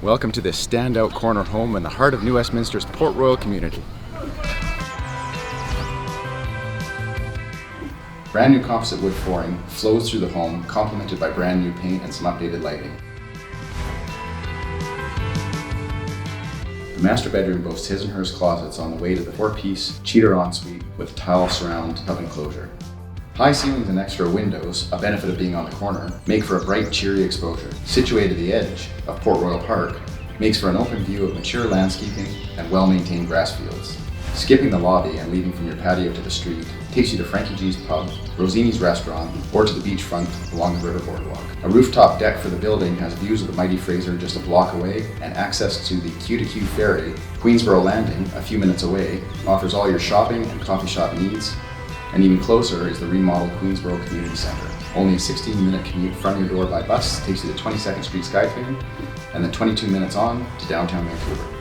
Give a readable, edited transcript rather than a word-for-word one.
Welcome to this standout corner home in the heart of New Westminster's Port Royal community. Brand new composite wood flooring flows through the home, complemented by brand new paint and some updated lighting. The master bedroom boasts his and hers closets on the way to the 4-piece cheery ensuite with tile surround tub enclosure. High ceilings and extra windows, a benefit of being on the corner, make for a bright, cheery exposure. Situated at the edge of Port Royal Park, makes for an open view of mature landscaping and well-maintained grass fields. Skipping the lobby and leaving from your patio to the street takes you to Frankie G's pub, Rozzini's restaurant, or to the beachfront along the river boardwalk. A rooftop deck for the building has views of the mighty Fraser just a block away, and access to the Q Ferry, Queensborough Landing, a few minutes away, offers all your shopping and coffee shop needs. And even closer is the remodeled Queensborough Community Centre. Only a 16-minute commute from your door by bus takes you to 22nd Street Skytain, and then 22 minutes on to Downtown Vancouver.